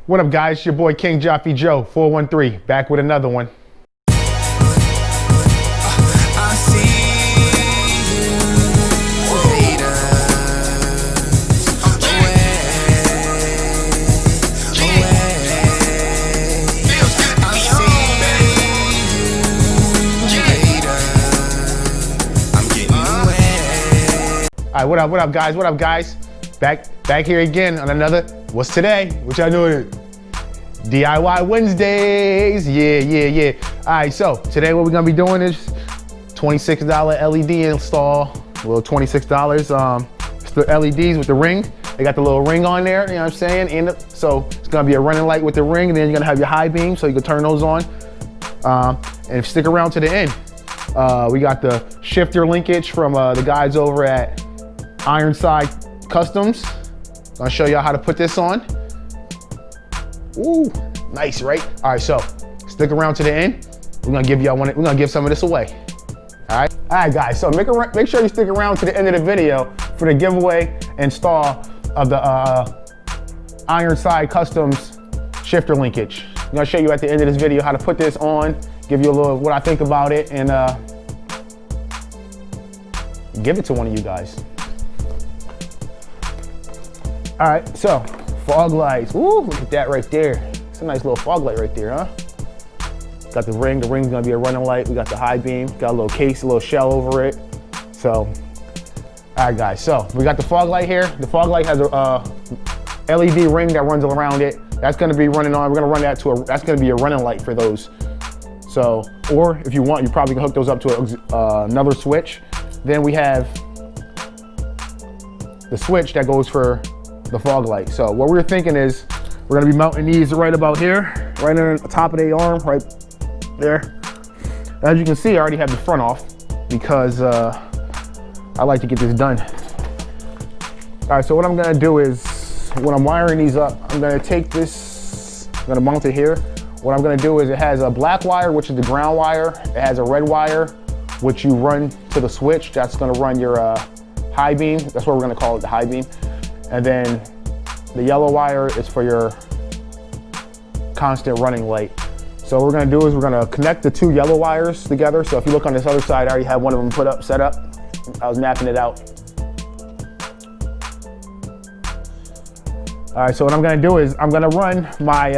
What up, guys? It's your boy King Joffy Joe 413 back with another one. All right, what up, guys? What up, guys? Back here again on another. What's today? What y'all doing? DIY Wednesdays. Yeah. All right, so today what we're gonna be doing is $26 LED install. A little $26. It's the LEDs with the ring. They got the little ring on there. You know what I'm saying? And so it's gonna be a running light with the ring, and then you're gonna have your high beam, so you can turn those on. And stick around to the end. We got the shifter linkage from the guys over at Ironside Customs. Gonna show y'all how to put this on. Ooh, nice, right? All right, so stick around to the end. We're gonna give y'all one. We're gonna give some of this away. All right, guys. So make sure you stick around to the end of the video for the giveaway install of the Ironside Customs shifter linkage. I'm gonna show you at the end of this video how to put this on, give you a little what I think about it, and give it to one of you guys. All right, so fog lights. Ooh, look at that right there. It's a nice little fog light right there, huh? Got the ring. The ring's gonna be a running light. We got the high beam. Got a little case, a little shell over it. So, all right, guys. So we got the fog light here. The fog light has a LED ring that runs around it. That's gonna be running on. We're gonna run that to that's gonna be a running light for those. So, or if you want, you probably can hook those up to another switch. Then we have the switch that goes for the fog light. So what we're thinking is we're gonna be mounting these right about here, right on the top of the arm, right there. As you can see, I already have the front off because I like to get this done. All right, so what I'm gonna do is when I'm wiring these up, I'm gonna take this, I'm gonna mount it here. What I'm gonna do is it has a black wire, which is the ground wire. It has a red wire, which you run to the switch. That's gonna run your high beam. That's what we're gonna call it, the high beam. And then the yellow wire is for your constant running light. So what we're gonna do is we're gonna connect the two yellow wires together. So if you look on this other side, I already have one of them set up. I was mapping it out. All right, so what I'm gonna do is I'm gonna run my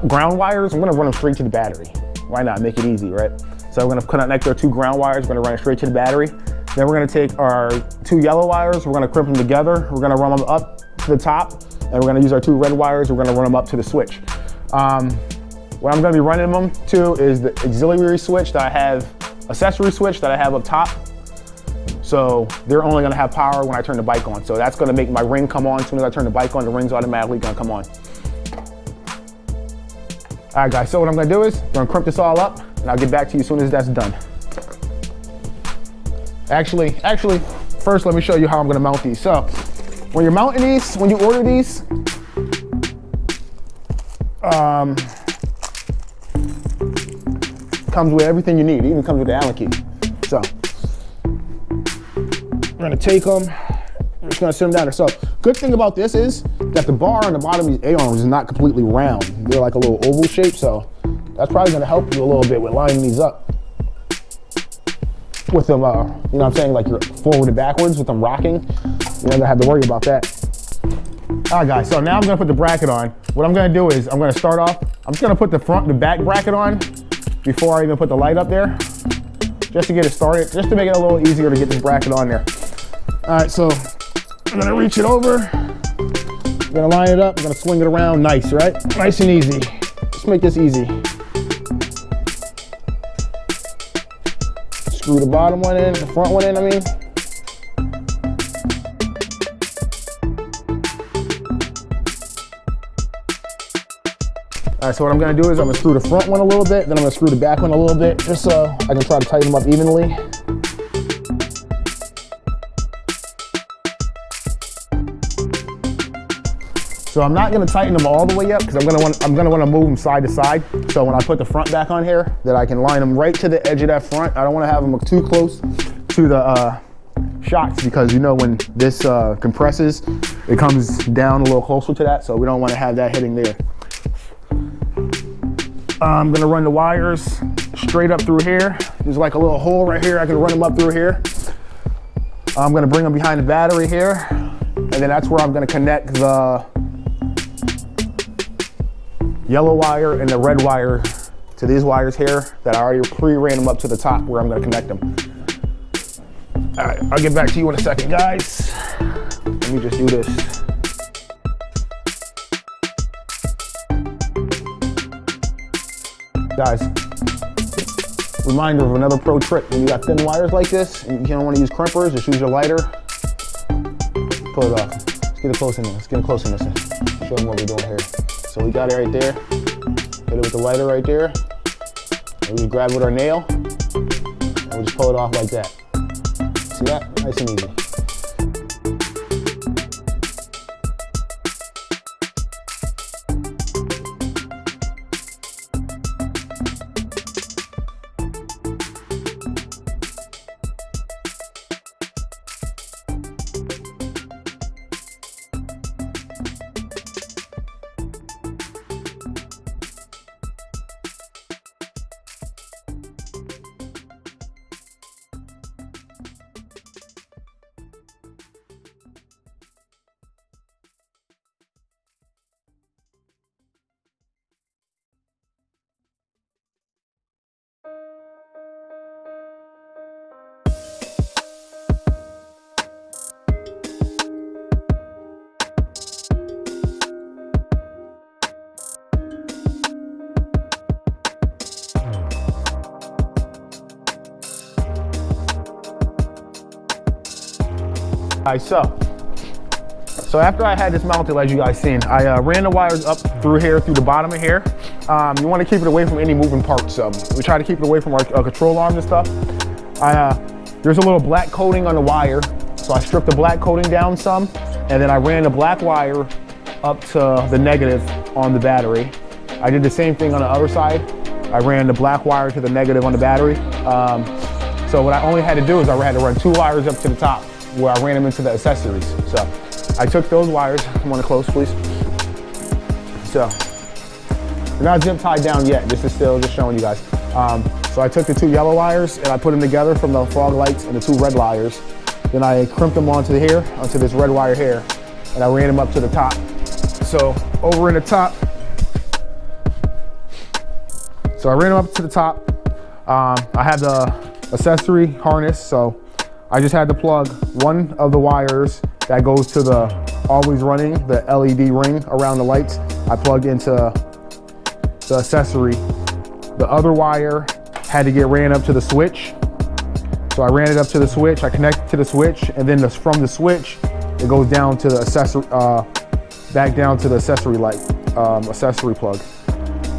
ground wires. I'm gonna run them straight to the battery. Why not? Make it easy, right? So we're gonna connect our two ground wires. We're gonna run it straight to the battery. Then we're gonna take our two yellow wires, we're gonna crimp them together, we're gonna run them up to the top, and we're gonna use our two red wires, we're gonna run them up to the switch. What I'm gonna be running them to is the auxiliary switch that I have, accessory switch that I have up top. So they're only gonna have power when I turn the bike on. So that's gonna make my ring come on. As soon as I turn the bike on, the ring's automatically gonna come on. All right, guys, so what I'm gonna do is I'm gonna crimp this all up, and I'll get back to you as soon as that's done. Actually, first let me show you how I'm gonna mount these. So, when you're mounting these, when you order these, comes with everything you need. It even comes with the Allen key. So, we're gonna take them, we're just gonna sit them down there. So, good thing about this is that the bar on the bottom of these A-arms is not completely round. They're like a little oval shape, so that's probably gonna help you a little bit with lining these up. With them, you know what I'm saying, like you're forward and backwards with them rocking. You're not gonna have to worry about that. All right, guys, so now I'm gonna put the bracket on. What I'm gonna do is I'm gonna start off, I'm just gonna put the back bracket on before I even put the light up there, just to get it started, just to make it a little easier to get this bracket on there. All right, so I'm gonna reach it over, I'm gonna line it up, I'm gonna swing it around, nice, right? Nice and easy. Let's make this easy. Screw the bottom one in, the front one in, I mean. All right, so what I'm gonna do is I'm gonna screw the front one a little bit, then I'm gonna screw the back one a little bit, just so I can try to tighten them up evenly. So I'm not gonna tighten them all the way up because I'm gonna want to move them side to side. So when I put the front back on here, that I can line them right to the edge of that front. I don't want to have them too close to the shots because you know when this compresses, it comes down a little closer to that, so we don't want to have that hitting there. I'm gonna run the wires straight up through here. There's like a little hole right here. I can run them up through here. I'm gonna bring them behind the battery here, and then that's where I'm gonna connect the yellow wire and the red wire to these wires here that I already pre-ran them up to the top where I'm gonna connect them. All right, I'll get back to you in a second, guys. Let me just do this. Guys, reminder of another pro trick. When you got thin wires like this and you don't want to use crimpers, just use your lighter. Pull it off. Let's get it close in there. Let's get it close in this. Show them what we're doing here. So we got it right there. Hit it with the lighter right there. And we grab it with our nail. And we just pull it off like that. See that? Nice and easy. All right, so after I had this mounted, as you guys seen, I ran the wires up through here, through the bottom of here. You want to keep it away from any moving parts. We try to keep it away from our control arms and stuff. There's a little black coating on the wire, so I stripped the black coating down some, and then I ran the black wire up to the negative on the battery. I did the same thing on the other side. I ran the black wire to the negative on the battery. So what I only had to do is I had to run 2 wires up to the top, where I ran them into the accessories. So I took those wires, come on close please. So they're not zip tied down yet, this is still just showing you guys. So I took the 2 yellow wires and I put them together from the fog lights and the 2 red wires. Then I crimped them onto here, onto this red wire here, and I ran them up to the top. So over in the top, so I ran them up to the top. I had the accessory harness, so I just had to plug one of the wires that goes to the always running, the LED ring around the lights. I plugged into the accessory. The other wire had to get ran up to the switch. So I ran it up to the switch, I connected to the switch, and then from the switch, it goes down to the accessory, back down to the accessory light, accessory plug.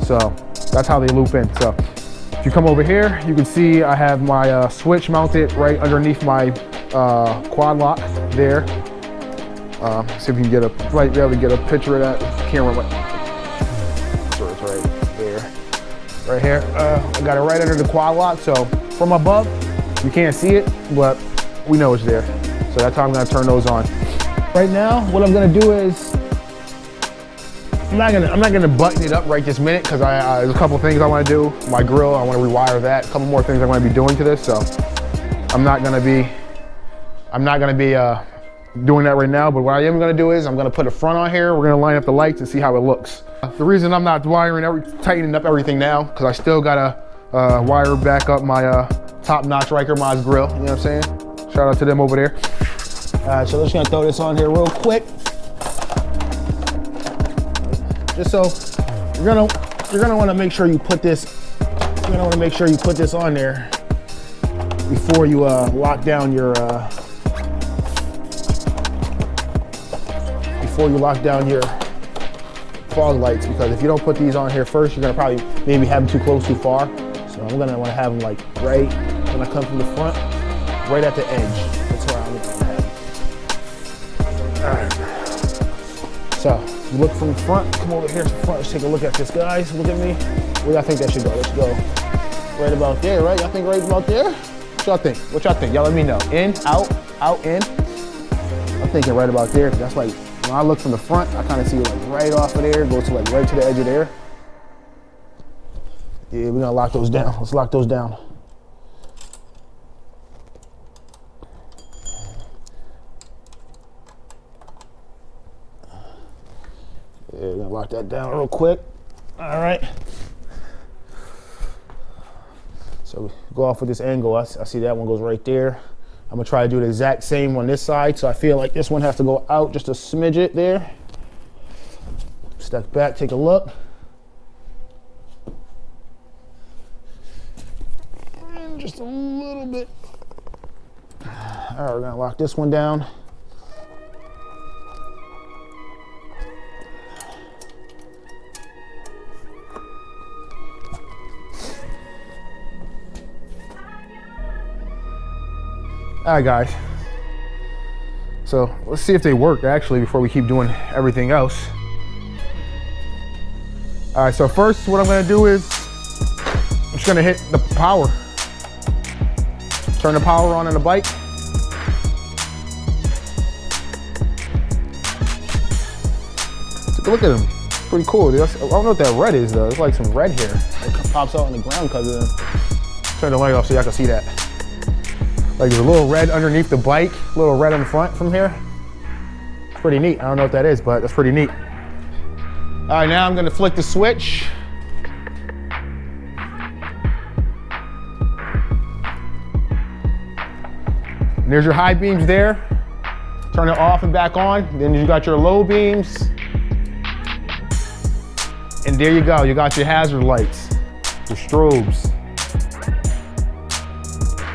So that's how they loop in. So if you come over here, you can see I have my switch mounted right underneath my quad lock there. See if you can get be able to get a picture of that camera. So it's right there, right here. I got it right under the quad lock. So from above, you can't see it, but we know it's there. So that's how I'm gonna turn those on. Right now, what I'm gonna do is, I'm not gonna button it up right this minute because there's a couple things I want to do. My grill, I want to rewire that. A couple more things I'm going to be doing to this, so I'm not gonna be doing that right now. But what I am gonna do is I'm gonna put a front on here. We're gonna line up the lights and see how it looks. The reason I'm not tightening up everything now because I still gotta wire back up my top-notch Ryker Mods grill. You know what I'm saying? Shout out to them over there. So I'm just gonna throw this on here real quick. Just so you're gonna want to make sure you put this. You're gonna want to make sure you put this on there before you lock down your fog lights, because if you don't put these on here first, you're gonna probably maybe have them too close, too far. So I'm gonna want to have them like right when I come from the front, right at the edge. That's where I'm gonna have them. All right. So. You look from the front, come over here to the front, let's take a look at this, guys. Look at me. Where y'all think that should go? Let's go right about there, right? Y'all think right about there? What y'all think? What y'all think? Y'all let me know. In, out? out in. I'm thinking right about there, 'cause that's like, when I look from the front, I kind of see it like right off of there, goes to like right to the edge of there. Yeah, we're gonna lock those down. Let's lock those down. Yeah, we're gonna lock that down real quick. All right. So we go off with this angle. I see that one goes right there. I'm gonna try to do the exact same on this side. So I feel like this one has to go out just a smidge it there. Step back, take a look. And just a little bit. All right, we're gonna lock this one down. All right, guys. So let's see if they work actually before we keep doing everything else. All right, so first what I'm gonna do is I'm just gonna hit the power. Turn the power on the bike. Take a look at them. Pretty cool. I don't know what that red is though. It's like some red here. It pops out on the ground because of them. Turn the light off so y'all can see that. Like there's a little red underneath the bike, a little red on the front from here. It's pretty neat. I don't know what that is, but that's pretty neat. All right, now I'm gonna flick the switch. And there's your high beams there. Turn it off and back on. Then you got your low beams. And there you go, you got your hazard lights, your strobes.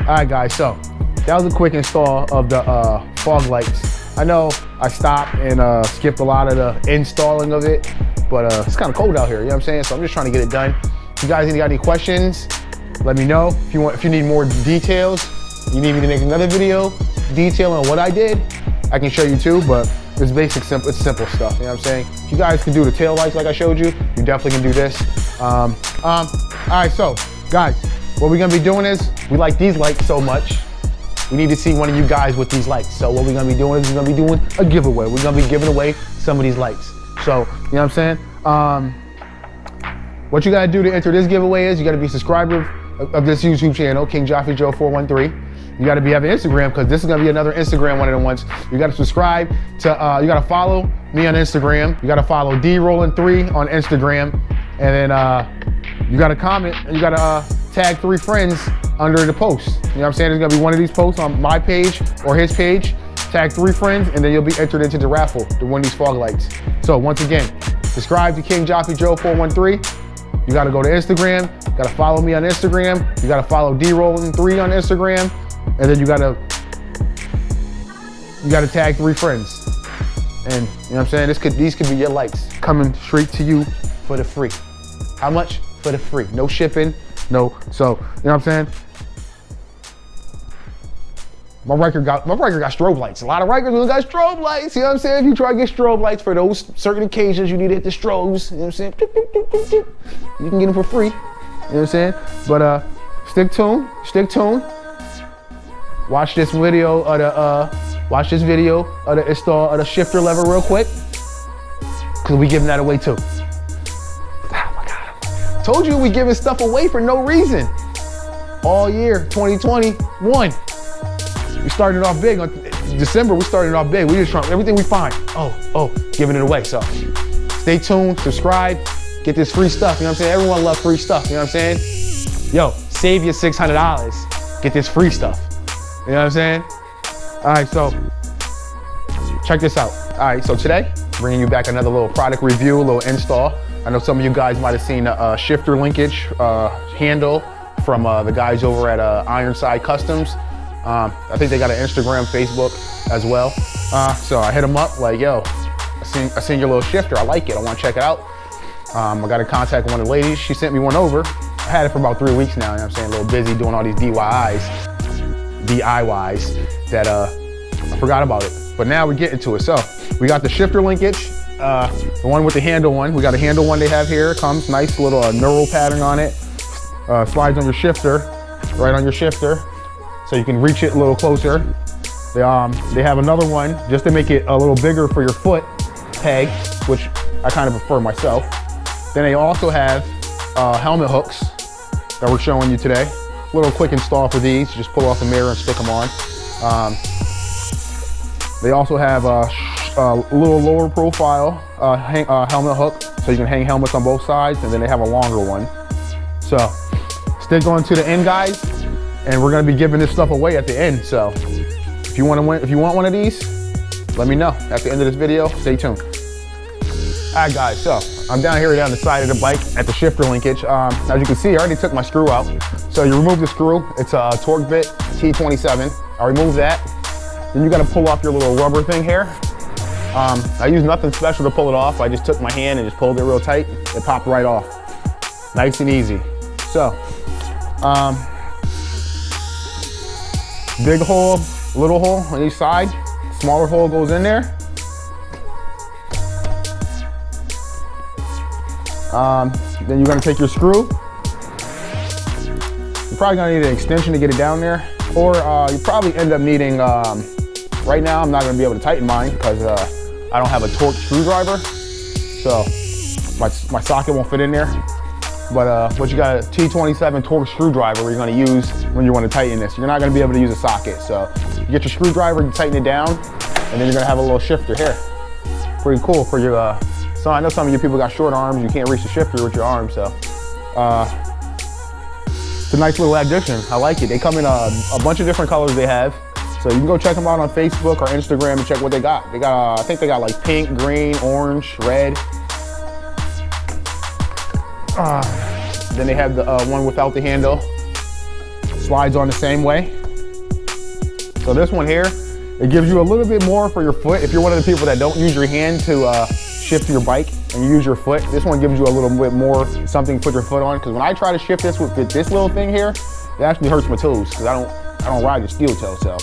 All right, guys, so that was a quick install of the fog lights. I know I stopped and skipped a lot of the installing of it, but it's kind of cold out here, you know what I'm saying? So I'm just trying to get it done. If you guys got any questions, let me know. If you need more details, you need me to make another video detailing on what I did, I can show you too, but it's basic, it's simple stuff, you know what I'm saying? If you guys can do the tail lights like I showed you, you definitely can do this. All right, so guys, what we're gonna be doing is, we like these lights so much, we need to see one of you guys with these lights. So what we're gonna be doing is, we're gonna be doing a giveaway. We're gonna be giving away some of these lights. So, you know what I'm saying? What you gotta do to enter this giveaway is, you gotta be a subscriber of this YouTube channel, King Joffrey Joe 413. You gotta have an Instagram, because this is gonna be another Instagram one of the ones. You gotta subscribe to, you gotta follow me on Instagram. You gotta follow DRollin3 on Instagram. And then you gotta comment, and you gotta tag 3 friends under the post. You know what I'm saying? There's gonna be one of these posts on my page or his page. Tag 3 friends, and then you'll be entered into the raffle to win these fog lights. So once again, subscribe to King Joffrey Joe 413. You gotta go to Instagram. You gotta follow me on Instagram. You gotta follow DRollin3 on Instagram. And then you gotta tag 3 friends. And you know what I'm saying? These could be your lights coming straight to you for the free. How much? For the free. No shipping, no. So, you know what I'm saying? My Ryker got strobe lights. A lot of Rykers got strobe lights. You know what I'm saying? If you try to get strobe lights for those certain occasions, you need to hit the strobes. You know what I'm saying? Doop, doop, doop, doop, doop. You can get them for free. You know what I'm saying? But stick tuned. Watch this video of the install of the shifter lever real quick, because we giving that away too. Oh my God. Told you we giving stuff away for no reason. All year 2021. We started off big. On December, we started off big. We just trying everything we find. Giving it away. So stay tuned, subscribe, get this free stuff. You know what I'm saying? Everyone loves free stuff. You know what I'm saying? Yo, save your $600. Get this free stuff. You know what I'm saying? All right, so check this out. All right, so today, bringing you back another little product review, a little install. I know some of you guys might have seen a shifter linkage handle from the guys over at Ironside Customs. I think they got an Instagram, Facebook as well. So I hit them up like, yo, I seen your little shifter. I like it. I want to check it out. I got in contact with one of the ladies. She sent me one over. I had it for about 3 weeks now. You know what I'm saying? A little busy doing all these DIYs that I forgot about it. But now we're getting to it. So we got the shifter linkage, the one with the handle one. We got a handle one they have here. It comes nice little neural pattern on it. Slides on your shifter, right on your shifter. So you can reach it a little closer. They have another one just to make it a little bigger for your foot peg, which I kind of prefer myself. Then they also have helmet hooks that we're showing you today. A little quick install for these. You just pull off the mirror and stick them on. They also have a little lower profile helmet hook, so you can hang helmets on both sides, and then they have a longer one. So stick on to the end, guys, and we're gonna be giving this stuff away at the end. So if you want one of these, let me know at the end of this video. Stay tuned. All right, guys, so I'm down here down the side of the bike at the shifter linkage. As you can see, I already took my screw out. So you remove the screw. It's a torque bit T27. I removed that. Then you gotta pull off your little rubber thing here. I used nothing special to pull it off. I just took my hand and just pulled it real tight. It popped right off. Nice and easy. So, big hole, little hole on each side. Smaller hole goes in there. Then you're gonna take your screw. You're probably gonna need an extension to get it down there, or you probably end up needing, right now I'm not gonna be able to tighten mine because I don't have a torque screwdriver, so my socket won't fit in there. But what you got, a T27 torque screwdriver you're gonna use when you wanna tighten this. You're not gonna be able to use a socket, so you get your screwdriver, you tighten it down, and then you're gonna have a little shifter here. Pretty cool for your, so I know some of you people got short arms, you can't reach the shifter with your arm, so. It's a nice little addition, I like it. They come in a bunch of different colors they have. So you can go check them out on Facebook or Instagram and check what they got. They got, I think they got like pink, green, orange, red. Then they have the one without the handle. Slides on the same way. So this one here, it gives you a little bit more for your foot. If you're one of the people that don't use your hand to shift your bike and you use your foot, this one gives you a little bit more something to put your foot on. Because when I try to shift this with this little thing here, it actually hurts my toes because I don't ride the steel toe, so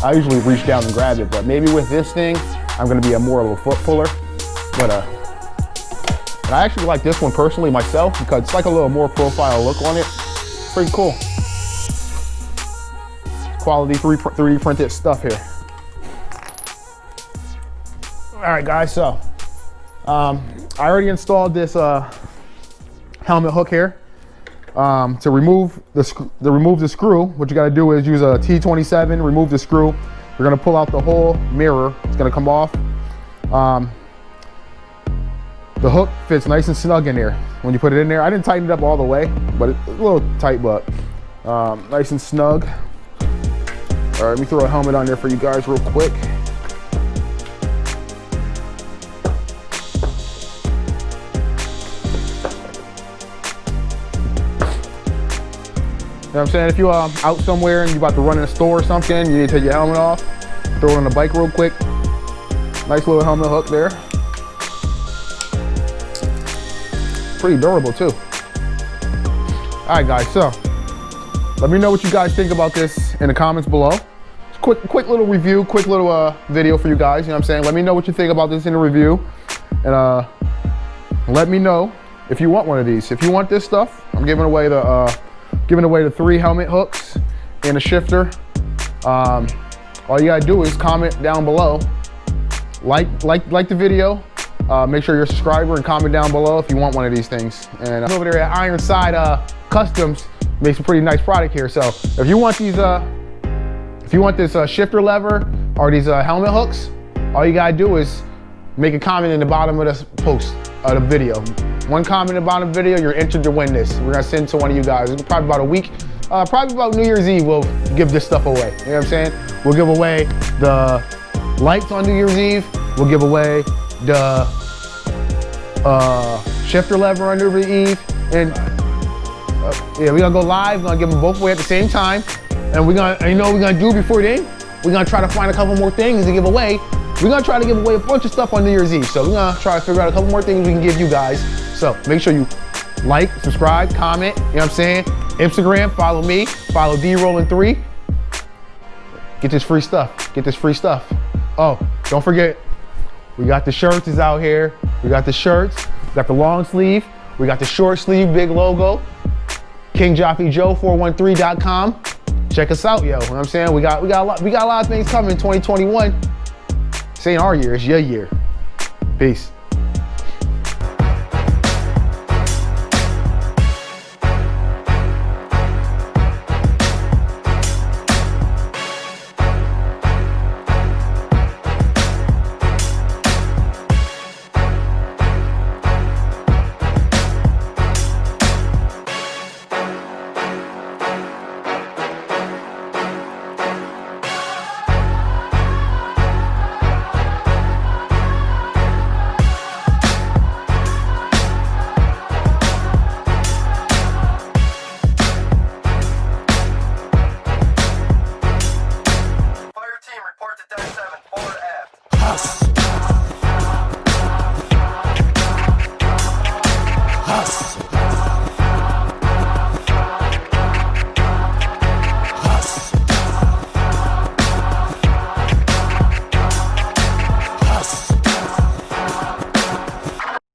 I usually reach down and grab it. But maybe with this thing, I'm gonna be more of a foot puller. But I actually like this one personally myself because it's like a little more profile look on it. Pretty cool. Quality 3D printed stuff here. All right, guys, so I already installed this helmet hook here. To remove the screw, what you gotta do is use a T27, remove the screw. We're gonna pull out the whole mirror. It's gonna come off. The hook fits nice and snug in there when you put it in there. I didn't tighten it up all the way, but it's a little tight, but nice and snug. All right, let me throw a helmet on there for you guys real quick. You know what I'm saying? If you're out somewhere and you're about to run in a store or something, you need to take your helmet off, throw it on the bike real quick. Nice little helmet hook there. Pretty durable too. All right, guys, so let me know what you guys think about this in the comments below. Quick little review, quick little video for you guys, you know what I'm saying? Let me know what you think about this in the review. And let me know if you want one of these. If you want this stuff, I'm giving away the 3 helmet hooks and a shifter. All you gotta do is comment down below, like the video, make sure you're a subscriber and comment down below if you want one of these things. And over there at Ironside Customs makes a pretty nice product here. So if you want these, if you want this shifter lever or these helmet hooks, all you gotta do is make a comment in the bottom of this post of the video. One comment in the bottom of the video, you're entered to win this. We're gonna send it to one of you guys. It's probably about a week, probably about New Year's Eve, we'll give this stuff away. You know what I'm saying? We'll give away the lights on New Year's Eve. We'll give away the shifter lever on New Year's Eve. And yeah, we're gonna go live. We're gonna give them both away at the same time. And we're gonna, you know what we're gonna do before then? We're gonna try to find a couple more things to give away. We're gonna try to give away a bunch of stuff on New Year's Eve. So we're gonna try to figure out a couple more things we can give you guys. So make sure you like, subscribe, comment, you know what I'm saying? Instagram, follow me, follow DRollin3. Get this free stuff, get this free stuff. Oh, don't forget, we got the shirts is out here. We got the shirts, we got the long sleeve, we got the short sleeve, big logo. KingJoffyJoe413.com. Check check us out, yo. You know what I'm saying? We got a lot of things coming in 2021. This ain't our year, it's your year. Peace.